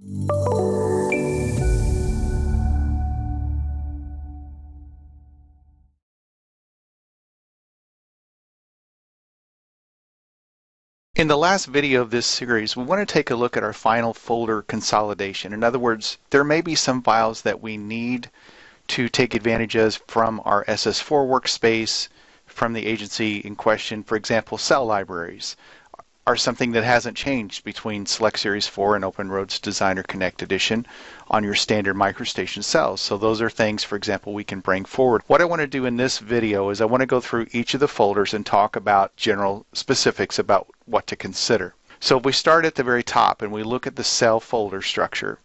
In the last video of this series, we want to take a look at our final folder consolidation. In other words, there may be some files that we need to take advantage of from our SS4 workspace, from the agency in question. For example, cell libraries are something that hasn't changed between Select Series 4 and OpenRoads Designer Connect Edition on your standard MicroStation cells. So those are things, for example, we can bring forward. What I want to do in this video is I want to go through each of the folders and talk about general specifics about what to consider. So if we start at the very top and we look at the cell folder structure,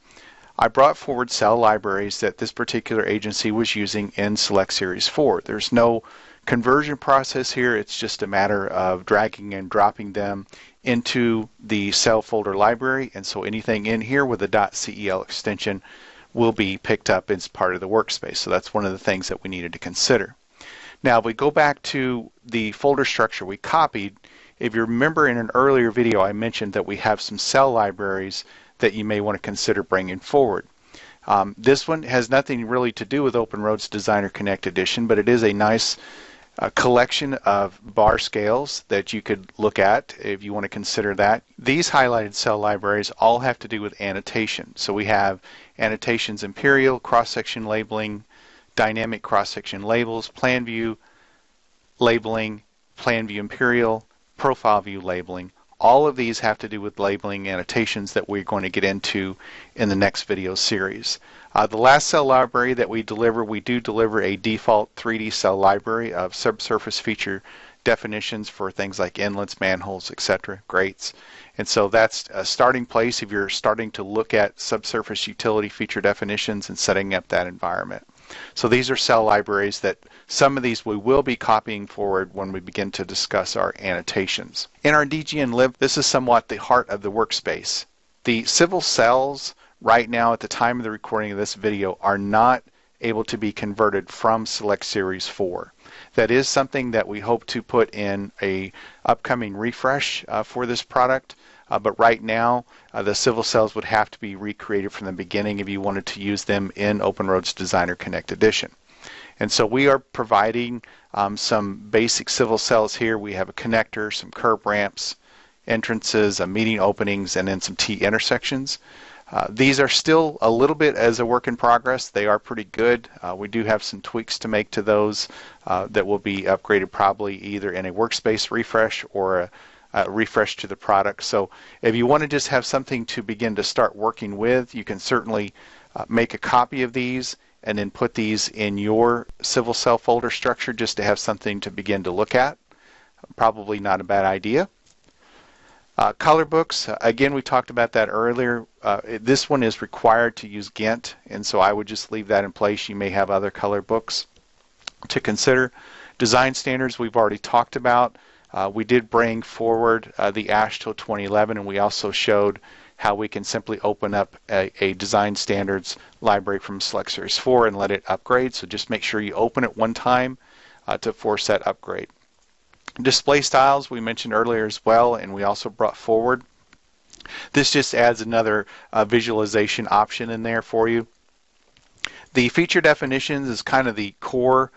I brought forward cell libraries that this particular agency was using in Select Series 4. There's no conversion process here. It's just a matter of dragging and dropping them into the cell folder library, and so anything in here with a .cel extension will be picked up as part of the workspace. So that's one of the things that we needed to consider. Now if we go back to the folder structure we copied, if you remember in an earlier video I mentioned that we have some cell libraries that you may want to consider bringing forward. This one has nothing really to do with OpenRoads Designer Connect Edition, but it is a nice collection of bar scales that you could look at if you want to consider that. These highlighted cell libraries all have to do with annotation. So we have annotations imperial, cross-section labeling, dynamic cross-section labels, plan view labeling, plan view imperial, profile view labeling. All of these have to do with labeling annotations that we're going to get into in the next video series. The last cell library that we do deliver a default 3D cell library of subsurface feature definitions for things like inlets, manholes, etc., grates. And so that's a starting place if you're starting to look at subsurface utility feature definitions and setting up that environment. So these are cell libraries that some of these we will be copying forward when we begin to discuss our annotations. In our DGN-lib, this is somewhat the heart of the workspace. The civil cells right now at the time of the recording of this video are not able to be converted from Select Series 4. That is something that we hope to put in a upcoming refresh for this product. But right now, the civil cells would have to be recreated from the beginning if you wanted to use them in OpenRoads Designer Connect Edition. And so we are providing some basic civil cells here. We have a connector, some curb ramps, entrances, meeting openings, and then some T-intersections. These are still a little bit as a work in progress. They are pretty good. We do have some tweaks to make to those that will be upgraded probably either in a workspace refresh or a refresh to the product. So if you want to just have something to begin to start working with, you can certainly make a copy of these and then put these in your civil cell folder structure just to have something to begin to look at. Probably not a bad idea. Color books, again, we talked about that earlier. This one is required to use GINT, and so I would just leave that in place. You may have other color books to consider. Design standards we've already talked about. We did bring forward the AASHTO 2011, and we also showed how we can simply open up a design standards library from Select Series 4 and let it upgrade. So just make sure you open it one time to force that upgrade. Display styles we mentioned earlier as well, and we also brought forward. This just adds another visualization option in there for you. The feature definitions is kind of the core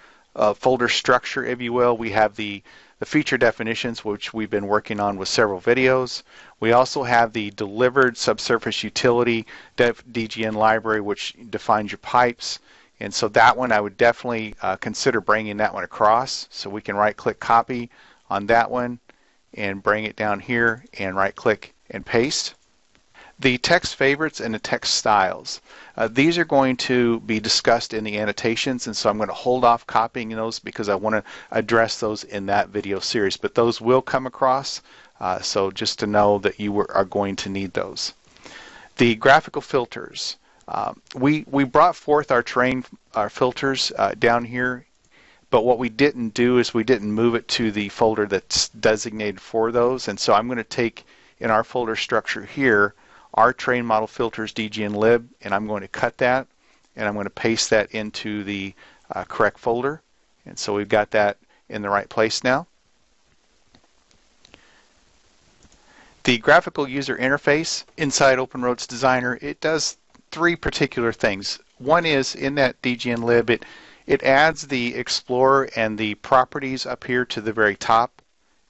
folder structure, if you will. We have the feature definitions, which we've been working on with several videos. We also have the delivered subsurface utility DGN library, which defines your pipes. And so that one I would definitely consider bringing that one across. So we can right-click copy on that one and bring it down here and right-click and paste. The text favorites and the text styles. These are going to be discussed in the annotations, and so I'm going to hold off copying those because I want to address those in that video series. But those will come across, so just to know that you are going to need those. The graphical filters. We brought forth our terrain filters down here, but what we didn't do is we didn't move it to the folder that's designated for those. And so I'm going to take in our folder structure here our terrain model filters DGN-lib, and I'm going to cut that and I'm going to paste that into the correct folder. And so we've got that in the right place now. The graphical user interface inside OpenRoads Designer, it does three particular things. One is in that DGN lib, it adds the Explorer and the properties up here to the very top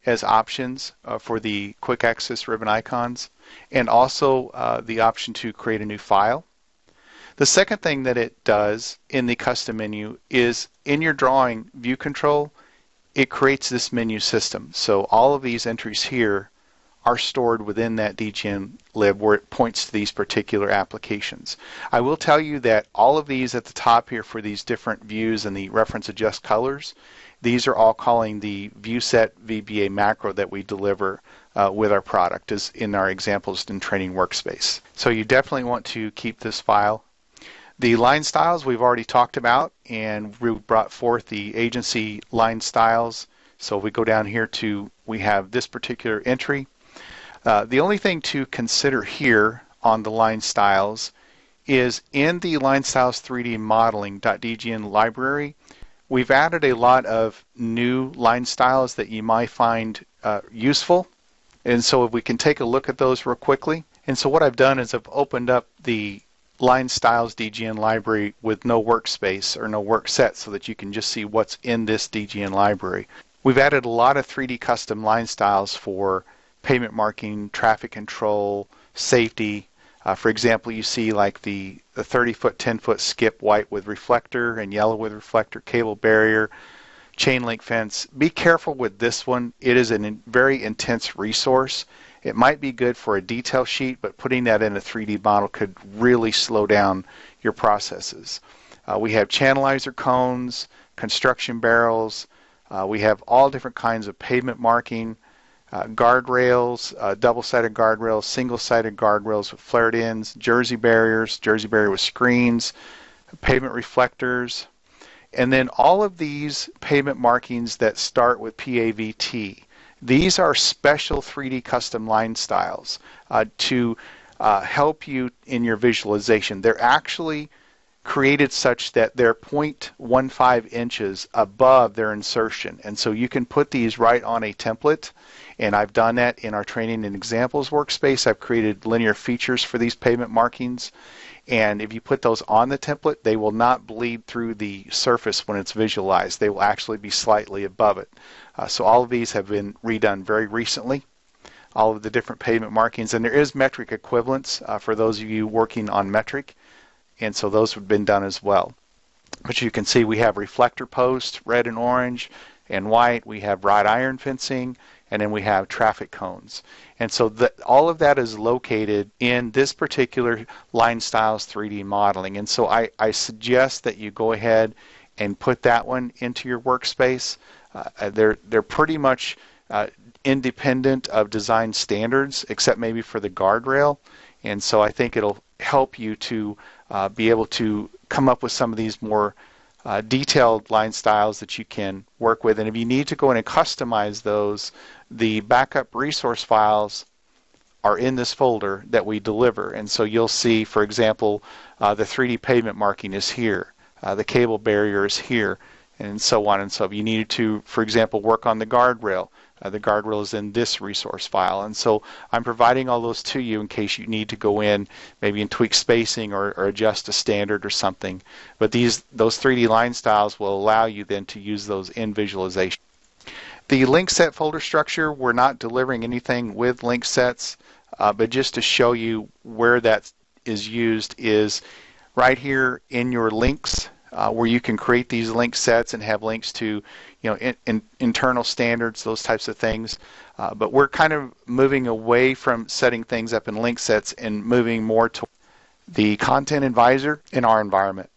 as options for the quick access ribbon icons, and also the option to create a new file. The second thing that it does in the custom menu is in your drawing view control, it creates this menu system. So all of these entries here are stored within that DGN lib where it points to these particular applications. I will tell you that all of these at the top here for these different views and the reference adjust colors, these are all calling the ViewSet VBA macro that we deliver with our product as in our examples in training workspace. So you definitely want to keep this file. The line styles we've already talked about, and we brought forth the agency line styles. So if we go down here to, we have this particular entry. The only thing to consider here on the line styles is in the line styles 3D modeling.dgn library, we've added a lot of new line styles that you might find useful. And so if we can take a look at those real quickly. And so what I've done is I've opened up the line styles DGN library with no workspace or no work set so that you can just see what's in this DGN library. We've added a lot of 3D custom line styles for pavement marking, traffic control, safety. For example, you see like the 30-foot, 10-foot skip white with reflector and yellow with reflector, cable barrier, chain link fence. Be careful with this one. It is a very intense resource. It might be good for a detail sheet, but putting that in a 3D model could really slow down your processes. We have channelizer cones, construction barrels. We have all different kinds of pavement marking, guardrails, double-sided guardrails, single-sided guardrails with flared ends, jersey barrier with screens, pavement reflectors, and then all of these pavement markings that start with PAVT. These are special 3D custom line styles to help you in your visualization. They're actually created such that they're 0.15 inches above their insertion. And so you can put these right on a template. And I've done that in our training and examples workspace. I've created linear features for these pavement markings. And if you put those on the template, they will not bleed through the surface when it's visualized. They will actually be slightly above it. So all of these have been redone very recently, all of the different pavement markings. And there is metric equivalence for those of you working on metric. And so those have been done as well. But you can see we have reflector posts, red and orange and white. We have wrought iron fencing, and then we have traffic cones. And so all of that is located in this particular line styles 3D modeling. And so I suggest that you go ahead and put that one into your workspace. They're pretty much independent of design standards, except maybe for the guardrail. And so I think it'll help you to be able to come up with some of these more detailed line styles that you can work with. And if you need to go in and customize those, the backup resource files are in this folder that we deliver. And so you'll see, for example, the 3D pavement marking is here, the cable barrier is here, and so on and so. If you needed to, for example, work on the guardrail is in this resource file. And so I'm providing all those to you in case you need to go in maybe and tweak spacing or adjust a standard or something. But those 3D line styles will allow you then to use those in visualization. The link set folder structure, we're not delivering anything with link sets, but just to show you where that is used is right here in your links, where you can create these link sets and have links to internal standards, those types of things. But we're kind of moving away from setting things up in link sets and moving more to the content advisor in our environment.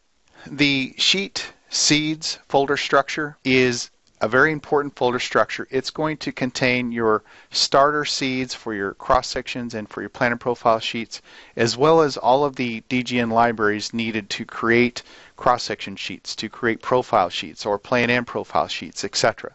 The sheet seeds folder structure is a very important folder structure. It's going to contain your starter seeds for your cross sections and for your plan and profile sheets, as well as all of the DGN libraries needed to create cross-section sheets, to create profile sheets or plan and profile sheets, etc.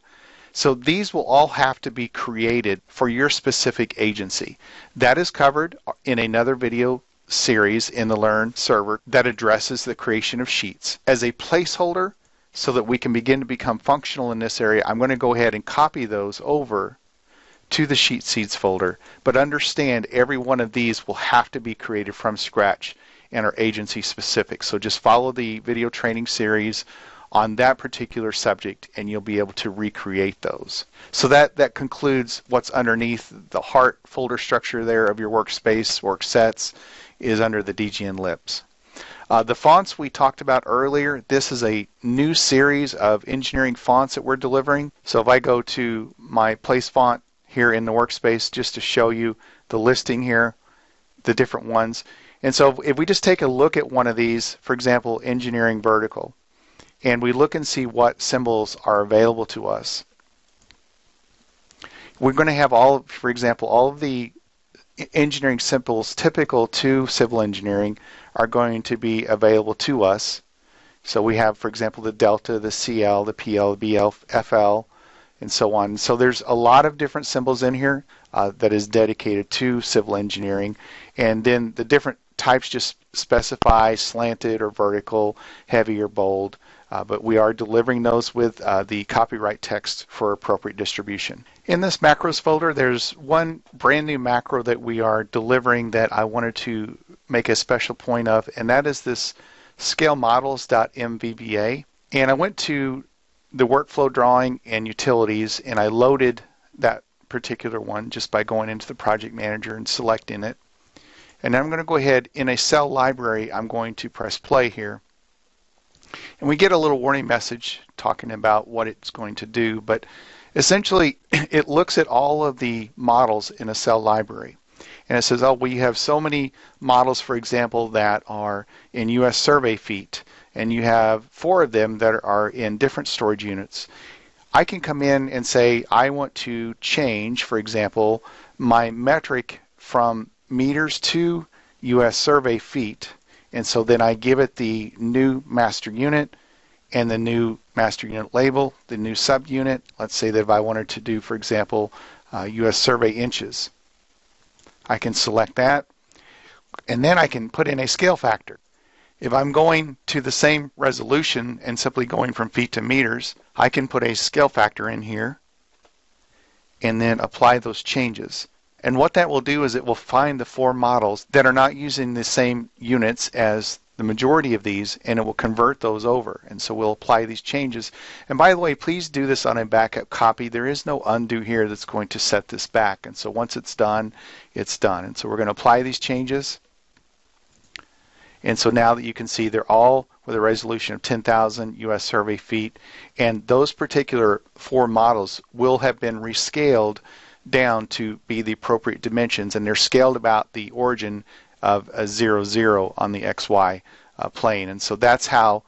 So these will all have to be created for your specific agency. That is covered in another video series in the Learn server that addresses the creation of sheets. As a placeholder, so that we can begin to become functional in this area, I'm going to go ahead and copy those over to the Sheet Seeds folder, but understand every one of these will have to be created from scratch and are agency specific. So just follow the video training series on that particular subject and you'll be able to recreate those. So that concludes what's underneath the heart folder structure there of your workspace. Work sets is under the DGN libs. The fonts we talked about earlier, this is a new series of engineering fonts that we're delivering. So if I go to my place font here in the workspace, just to show you the listing here, the different ones. And so if we just take a look at one of these, for example, engineering vertical, and we look and see what symbols are available to us, we're going to have all, for example, all of the engineering symbols typical to civil engineering are going to be available to us. So we have, for example, the delta, the CL, the PL, the BL, FL, and so on. So there's a lot of different symbols in here that is dedicated to civil engineering. And then the different types just specify slanted or vertical, heavy or bold. But we are delivering those with the copyright text for appropriate distribution. In this macros folder, there's one brand new macro that we are delivering that I wanted to make a special point of, and that is this scalemodels.mvba. And I went to the workflow drawing and utilities, and I loaded that particular one just by going into the project manager and selecting it. And then I'm going to go ahead in a cell library. I'm going to press play here. And we get a little warning message talking about what it's going to do, but essentially it looks at all of the models in a cell library. And it says, oh, well, you have so many models, for example, that are in US survey feet, and you have 4 of them that are in different storage units. I can come in and say, I want to change, for example, my metric from meters to US survey feet. And so then I give it the new master unit and the new master unit label, the new subunit. Let's say that if I wanted to do, for example, US survey inches, I can select that, and then I can put in a scale factor. If I'm going to the same resolution and simply going from feet to meters, I can put a scale factor in here and then apply those changes. And what that will do is it will find the 4 models that are not using the same units as the majority of these, and it will convert those over. And so we'll apply these changes. And by the way, please do this on a backup copy. There is no undo here that's going to set this back. And so once it's done, it's done. And so we're going to apply these changes. And so now that you can see they're all with a resolution of 10,000 US survey feet, and those particular 4 models will have been rescaled down to be the appropriate dimensions, and they're scaled about the origin of a 0, 0 on the XY plane. And so that's how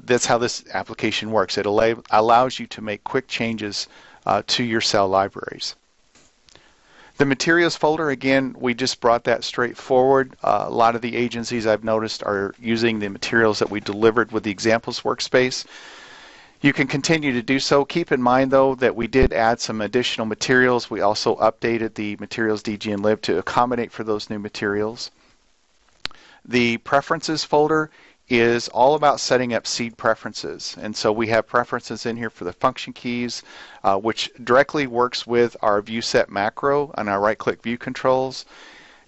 this application works. It allows you to make quick changes to your cell libraries. The materials folder, again, we just brought that straight forward. A lot of the agencies I've noticed are using the materials that we delivered with the examples workspace. You can continue to do so. Keep in mind, though, that we did add some additional materials. We also updated the materials DGN lib to accommodate for those new materials. The preferences folder is all about setting up seed preferences. And so we have preferences in here for the function keys, which directly works with our view set macro and our right-click view controls.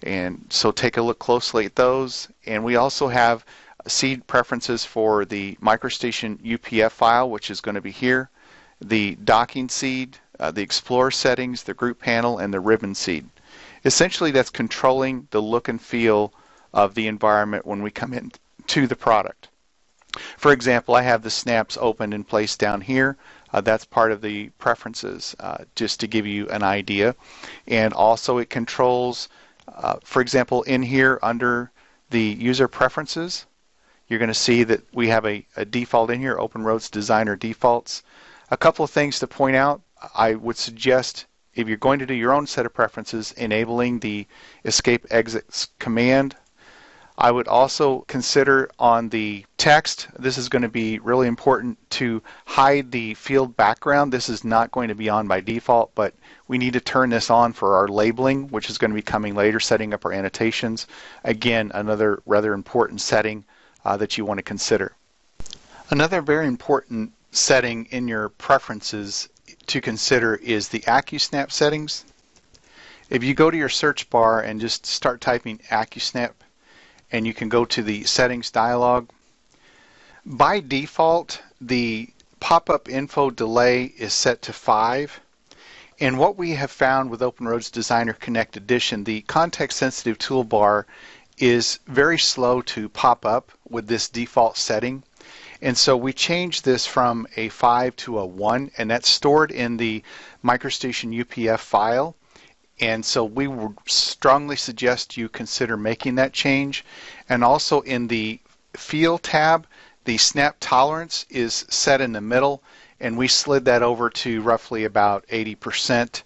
And so take a look closely at those. And we also have seed preferences for the MicroStation UPF file, which is going to be here, the docking seed, the Explorer settings, the group panel, and the ribbon seed. Essentially, that's controlling the look and feel of the environment when we come in to the product. For example, I have the snaps opened and placed down here. That's part of the preferences, just to give you an idea. And also it controls, for example, in here under the user preferences, you're going to see that we have a default in here, OpenRoads Designer Defaults. A couple of things to point out. I would suggest, if you're going to do your own set of preferences, enabling the escape exit command. I would also consider on the text, this is going to be really important to hide the field background. This is not going to be on by default, but we need to turn this on for our labeling, which is going to be coming later, setting up our annotations. Again, another rather important setting that you want to consider. Another very important setting in your preferences to consider is the AccuSnap settings. If you go to your search bar and just start typing AccuSnap, and you can go to the settings dialog, by default the pop-up info delay is set to 5. And what we have found with OpenRoads Designer Connect Edition, the context-sensitive toolbar is very slow to pop up with this default setting. And so we changed this from a 5 to a 1, and that's stored in the MicroStation UPF file. And so we would strongly suggest you consider making that change. And also in the Field tab, the snap tolerance is set in the middle, and we slid that over to roughly about 80%.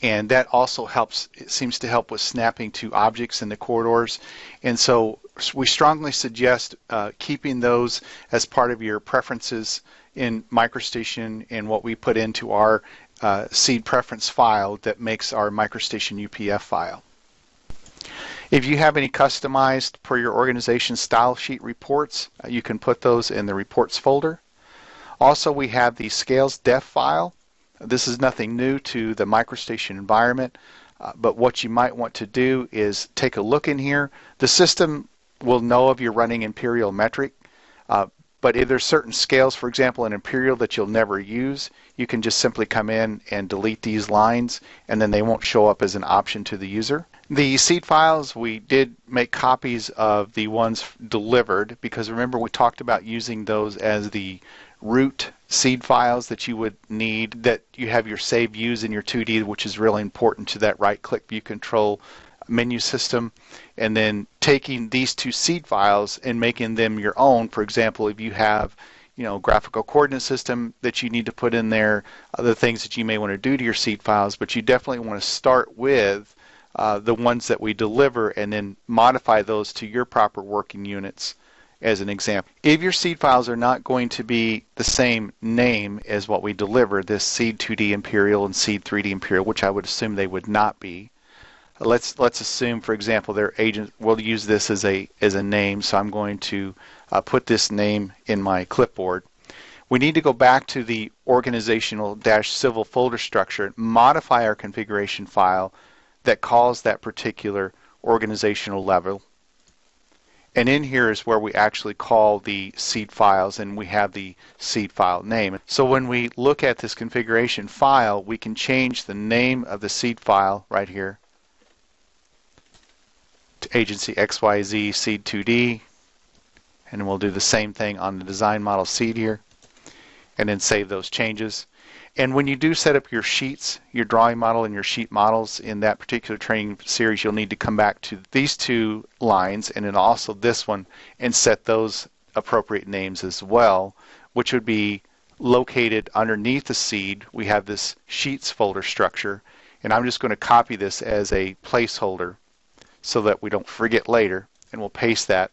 And that also helps, it seems to help with snapping to objects in the corridors. And so we strongly suggest keeping those as part of your preferences in MicroStation and what we put into our seed preference file that makes our MicroStation UPF file. If you have any customized per your organization style sheet reports, you can put those in the reports folder. Also, we have the scales def file. This is nothing new to the MicroStation environment, but what you might want to do is take a look in here. The system will know if you're running imperial metric, but if there's certain scales, for example, in imperial that you'll never use, you can just simply come in and delete these lines, and then they won't show up as an option to the user. The seed files, we did make copies of the ones delivered, because remember we talked about using those as the root seed files that you would need, that you have your save views in your 2D, which is really important to that right-click view control menu system, and then taking these two seed files and making them your own. For example, if you have graphical coordinate system that you need to put in there, other things that you may want to do to your seed files, but you definitely want to start with the ones that we deliver and then modify those to your proper working units. As an example, if your seed files are not going to be the same name as what we deliver, this seed 2D imperial and seed 3D imperial, which I would assume they would not be. Let's assume, for example, their agent. We'll use this as a name, so I'm going to put this name in my clipboard. We need to go back to the organizational-civil folder structure, modify our configuration file that calls that particular organizational level. And in here is where we actually call the seed files, and we have the seed file name. So when we look at this configuration file, we can change the name of the seed file right here to agency XYZ seed 2D, and we'll do the same thing on the design model seed here, and then save those changes. And when you do set up your sheets, your drawing model and your sheet models in that particular training series, you'll need to come back to these two lines and then also this one and set those appropriate names as well, which would be located underneath the seed. We have this sheets folder structure, and I'm just going to copy this as a placeholder so that we don't forget later, and we'll paste that,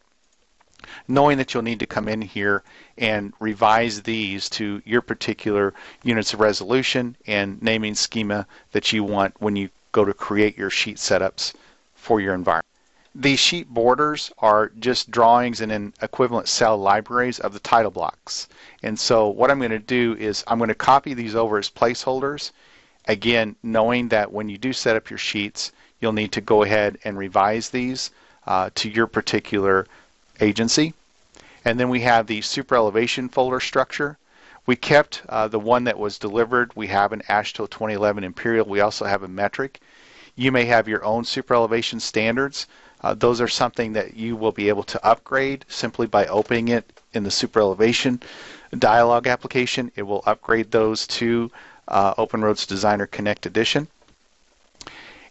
knowing that you'll need to come in here and revise these to your particular units of resolution and naming schema that you want when you go to create your sheet setups for your environment. These sheet borders are just drawings and then equivalent cell libraries of the title blocks. And so what I'm going to do is I'm going to copy these over as placeholders, again knowing that when you do set up your sheets, you'll need to go ahead and revise these to your particular agency. And then we have the super elevation folder structure. We kept the one that was delivered. We have an AASHTO 2011 Imperial. We also have a metric. You may have your own super elevation standards. Those are something that you will be able to upgrade simply by opening it in the super elevation dialog application. It will upgrade those to OpenRoads Designer Connect Edition.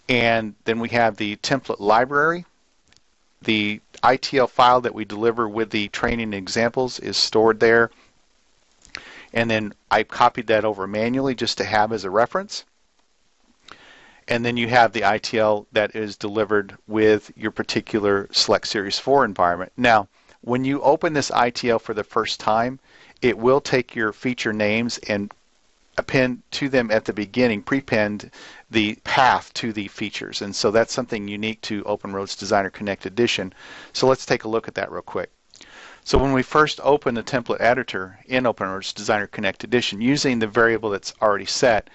And then we have the template library. The ITL file that we deliver with the training examples is stored there. And then I copied that over manually just to have as a reference. And then you have the ITL that is delivered with your particular Select Series 4 environment. Now, when you open this ITL for the first time, it will take your feature names and append to them at the beginning, prepend the path to the features. And so that's something unique to OpenRoads Designer Connect Edition. So let's take a look at that real quick. So when we first open the template editor in OpenRoads Designer Connect Edition, using the variable that's already set,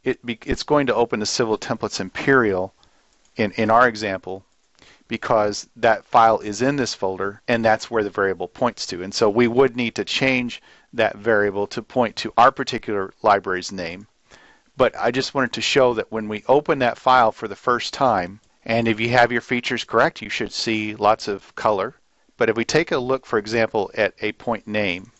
it's going to open the Civil Templates Imperial in our example, because that file is in this folder and that's where the variable points to. And so we would need to change that variable to point to our particular library's name. But I just wanted to show that when we open that file for the first time, and if you have your features correct, you should see lots of color. But if we take a look, for example, at a point name,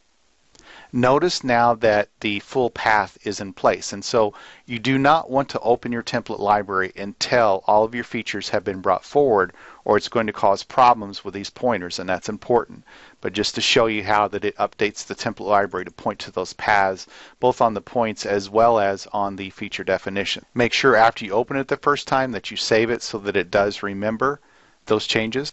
notice now that the full path is in place. And so you do not want to open your template library until all of your features have been brought forward, or it's going to cause problems with these pointers, and that's important. But just to show you how that it updates the template library to point to those paths, both on the points as well as on the feature definition. Make sure after you open it the first time that you save it so that it does remember those changes.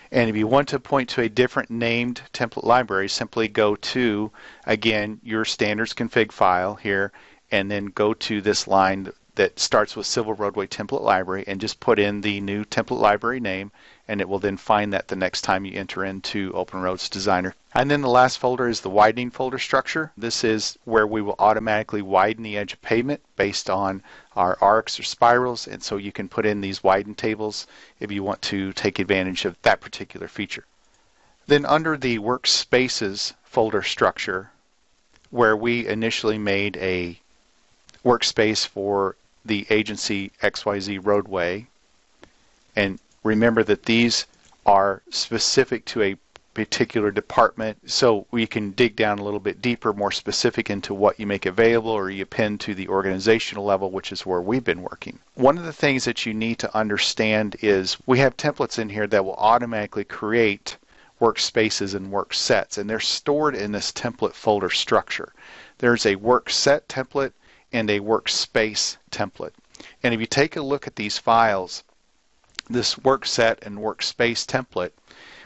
And if you want to point to a different named template library, simply go to, again, your standards config file here, and then go to this line that starts with Civil Roadway Template Library and just put in the new template library name, and it will then find that the next time you enter into OpenRoads Designer. And then the last folder is the widening folder structure. This is where we will automatically widen the edge of pavement based on our arcs or spirals, and so you can put in these widen tables if you want to take advantage of that particular feature. Then under the workspaces folder structure, where we initially made a workspace for the agency XYZ roadway, and remember that these are specific to a particular department, so we can dig down a little bit deeper, more specific into what you make available or you append to the organizational level, which is where we've been working. One of the things that you need to understand is we have templates in here that will automatically create workspaces and work sets, and they're stored in this template folder structure. There's a work set template and a workspace template. And if you take a look at these files, this work set and workspace template,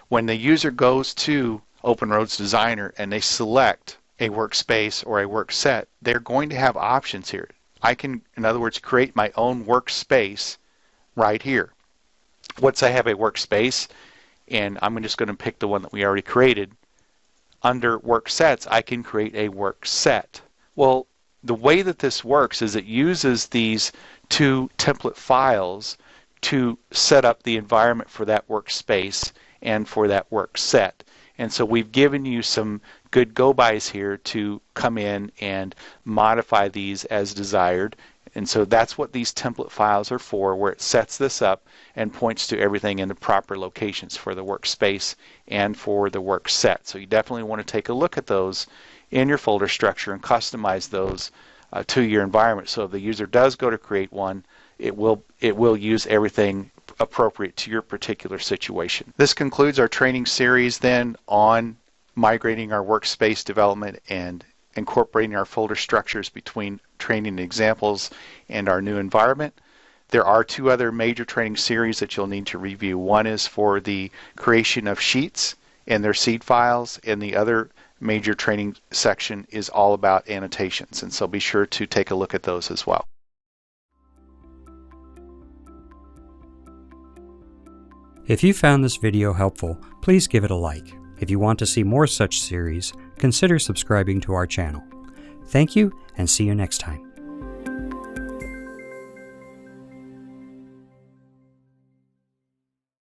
when the user goes to OpenRoads Designer and they select a workspace or a work set, they're going to have options here. I can, in other words, create my own workspace right here. Once I have a workspace, and I'm just going to pick the one that we already created, under work sets, I can create a work set. Well, the way that this works is it uses these two template files to set up the environment for that workspace and for that work set. And so we've given you some good go-bys here to come in and modify these as desired. And so that's what these template files are for, where it sets this up and points to everything in the proper locations for the workspace and for the work set. So you definitely want to take a look at those in your folder structure and customize those to your environment. So if the user does go to create one, it will use everything appropriate to your particular situation. This concludes our training series then on migrating our workspace development and incorporating our folder structures between training examples and our new environment. There are two other major training series that you'll need to review. One is for the creation of sheets and their seed files, and the other major training section is all about annotations, and so be sure to take a look at those as well. If you found this video helpful, please give it a like. If you want to see more such series, consider subscribing to our channel. Thank you, and see you next time.